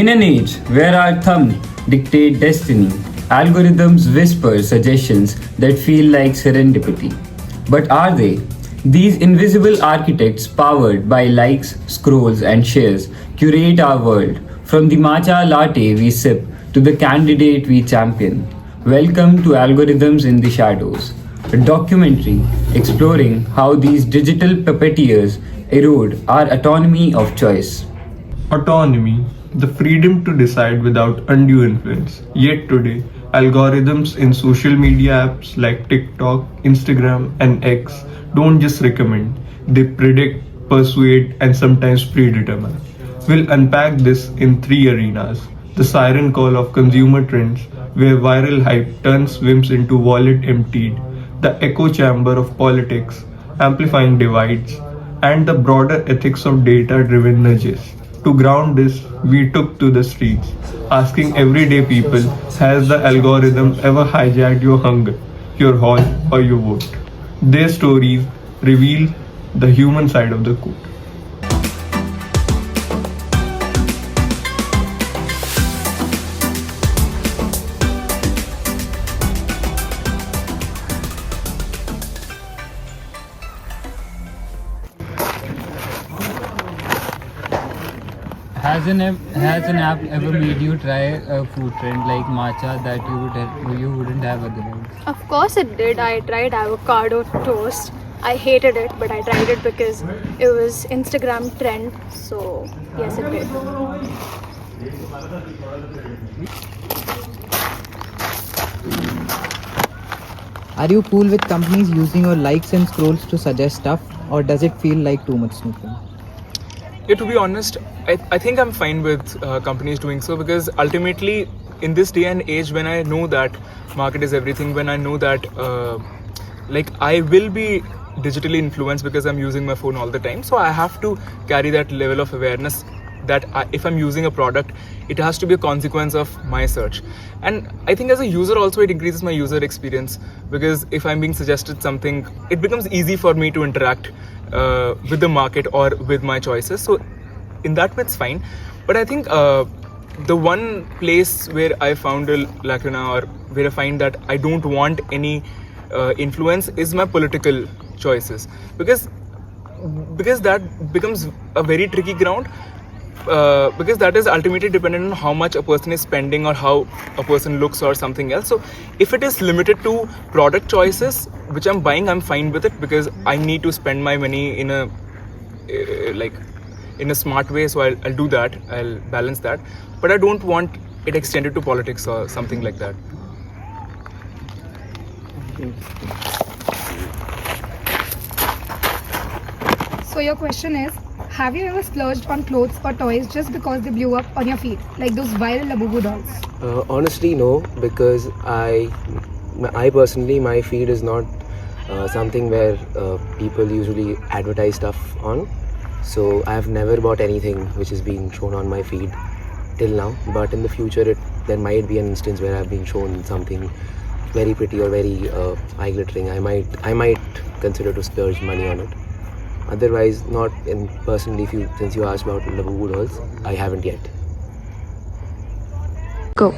In an age where our thumb dictate destiny, algorithms whisper suggestions that feel like serendipity. But are they? These invisible architects, powered by likes, scrolls, and shares, curate our world, from the matcha latte we sip to the candidate we champion. Welcome to Algorithms in the Shadows, a documentary exploring how these digital puppeteers erode our autonomy of choice. Autonomy, the freedom to decide without undue influence. Yet today, algorithms in social media apps like TikTok, Instagram, and X don't just recommend, they predict, persuade, and sometimes predetermine. We'll unpack this in three arenas: the siren call of consumer trends, where viral hype turns whims into wallet emptied, the echo chamber of politics, amplifying divides, and the broader ethics of data driven nudges. To ground this, we took to the streets, asking everyday people, has the algorithm ever hijacked your hunger, your haul, or your vote? Their stories reveal the human side of the code. Has an app ever made you try a food trend like matcha that you wouldn't have otherwise? Of course it did. I tried avocado toast. I hated it, but I tried it because it was Instagram trend. So yes, it did. Are you cool with companies using your likes and scrolls to suggest stuff, or does it feel like too much snooping? Yeah, to be honest, I think I'm fine with companies doing so, because ultimately in this day and age, when I know that market is everything, when I know that like I will be digitally influenced because I'm using my phone all the time, so I have to carry that level of awareness that if I'm using a product, it has to be a consequence of my search. And I think as a user also, it increases my user experience, because if I'm being suggested something, it becomes easy for me to interact with the market or with my choices. So in that way it's fine. But I think the one place where I found a lacuna, or where I find that I don't want any influence, is my political choices, because that becomes a very tricky ground, because that is ultimately dependent on how much a person is spending or how a person looks or something else. So if it is limited to product choices which I'm buying, I'm fine with it, because I need to spend my money in a in a smart way. So I'll do that, I'll balance that, but I don't want it extended to politics or something like that. So your question is, have you ever splurged on clothes or toys just because they blew up on your feed, like those viral Labubu dolls? Honestly, no, because I personally, my feed is not something where people usually advertise stuff on. So I have never bought anything which is being shown on my feed till now. But in the future, there might be an instance where I've been shown something very pretty or very eye-glittering. I might consider to splurge money on it. Otherwise, not in personally. Since you asked about Labubu dolls, I haven't yet. Go.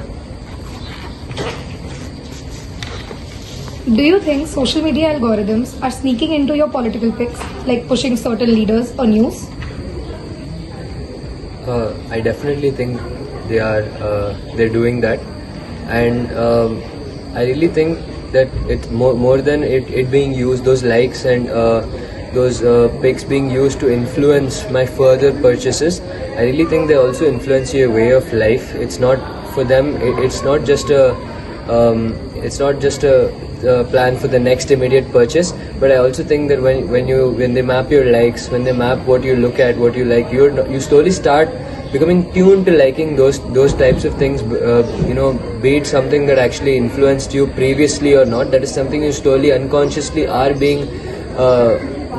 Do you think social media algorithms are sneaking into your political picks, like pushing certain leaders or news? I definitely think they are. They're doing that, and I really think that it's more than it being used. Those likes and those pics being used to influence my further purchases, I really think they also influence your way of life. It's not for them. It's not just a plan for the next immediate purchase. But I also think that when they map your likes, when they map what you look at, what you like, you slowly start becoming tuned to liking those types of things. Be it something that actually influenced you previously or not, that is something you slowly unconsciously are being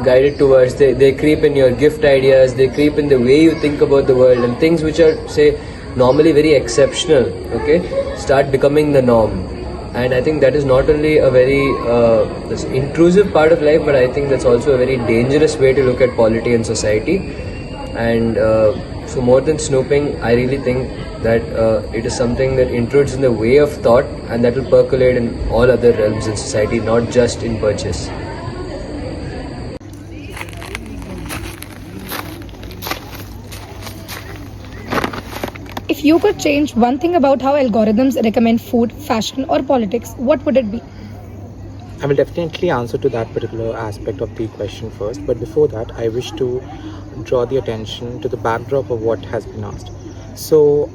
guided towards. They creep in your gift ideas, they creep in the way you think about the world, and things which are, say, normally very exceptional, start becoming the norm. And I think that is not only a very intrusive part of life, but I think that's also a very dangerous way to look at polity and society. And So more than snooping, I really think that it is something that intrudes in the way of thought and that will percolate in all other realms in society, not just in purchase. If you could change one thing about how algorithms recommend food, fashion, or politics, what would it be? I will definitely answer to that particular aspect of the question first, but before that, I wish to draw the attention to the backdrop of what has been asked. So,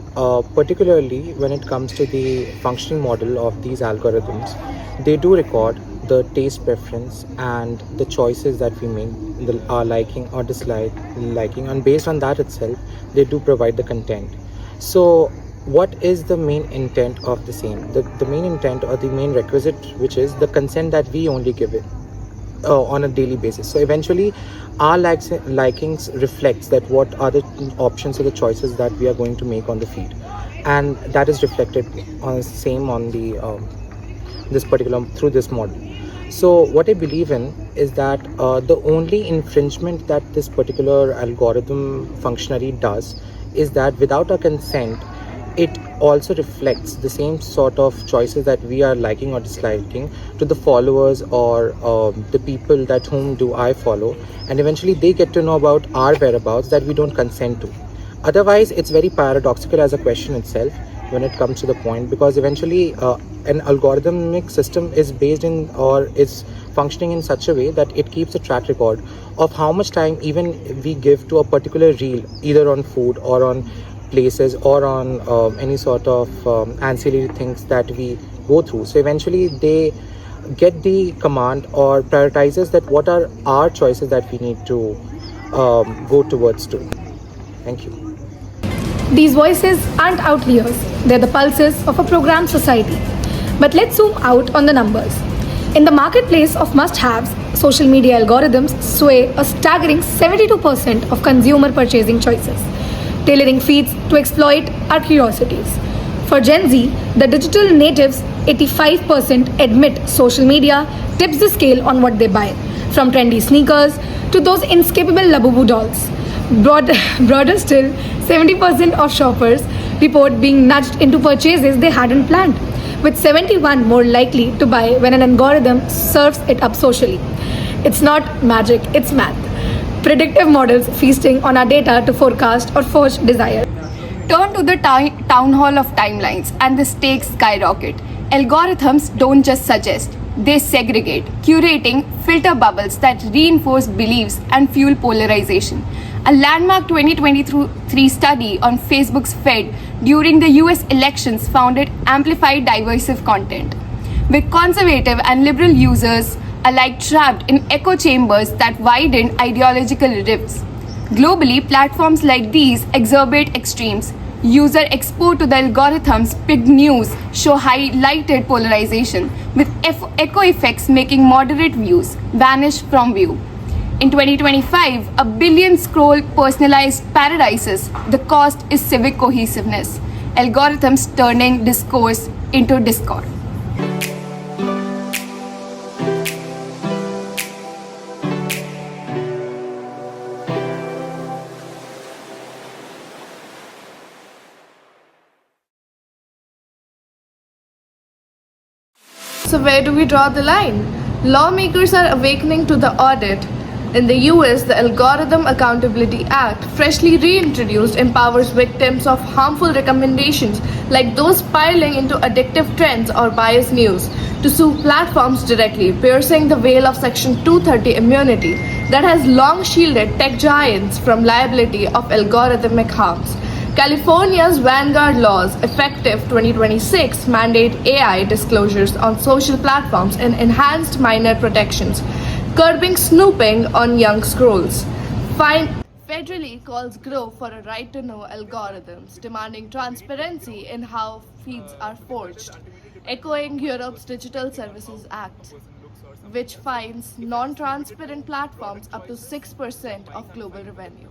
particularly when it comes to the functioning model of these algorithms, they do record the taste preference and the choices that we make, our liking or liking, and based on that itself, they do provide the content. So, what is the main intent of the same? The main intent or the main requisite, which is the consent that we only give it on a daily basis. So eventually, our likings reflects that what are the options or the choices that we are going to make on the feed, and that is reflected on same on the this particular through this model. So what I believe in is that the only infringement that this particular algorithm functionally does is that without our consent, it also reflects the same sort of choices that we are liking or disliking to the followers or the people that whom do I follow, and eventually they get to know about our whereabouts that we don't consent to. Otherwise, it's very paradoxical as a question itself when it comes to the point, because eventually an algorithmic system is based in or is functioning in such a way that it keeps a track record of how much time even we give to a particular reel, either on food or on places or on any sort of ancillary things that we go through. So eventually they get the command or prioritizes that what are our choices that we need to go towards to. Thank you. These voices aren't outliers, they're the pulses of a programmed society. But let's zoom out on the numbers. In the marketplace of must haves, social media algorithms sway a staggering 72% of consumer purchasing choices, tailoring feeds to exploit our curiosities. For Gen Z, the digital natives, 85% admit social media tips the scale on what they buy, from trendy sneakers to those inescapable Labubu dolls. Broader still, 70% of shoppers report being nudged into purchases they hadn't planned, with 71 more likely to buy when an algorithm serves it up socially. It's not magic, it's math. Predictive models feasting on our data to forecast or forge desire. Turn to the town hall of timelines and the stakes skyrocket. Algorithms don't just suggest, they segregate, curating filter bubbles that reinforce beliefs and fuel polarization. A landmark 2023 study on Facebook's feed during the US elections found it amplified divisive content, with conservative and liberal users alike trapped in echo chambers that widened ideological rifts. Globally, platforms like these exacerbate extremes. User exposed to the algorithms picked news show highlighted polarization, with echo effects making moderate views vanish from view. In 2025, a billion scroll personalized paradises. The cost is civic cohesiveness. Algorithms turning discourse into discord. So where do we draw the line? Lawmakers are awakening to the audit. In the US, the Algorithm Accountability Act, freshly reintroduced, empowers victims of harmful recommendations like those spiraling into addictive trends or biased news to sue platforms directly, piercing the veil of Section 230 immunity that has long shielded tech giants from liability of algorithmic harms. California's Vanguard laws, effective 2026, mandate AI disclosures on social platforms and enhanced minor protections, curbing snooping on young scrolls. Federally calls Grow for a right to know algorithms, demanding transparency in how feeds are forged, echoing Europe's Digital Services Act, which fines non-transparent platforms up to 6% of global revenue.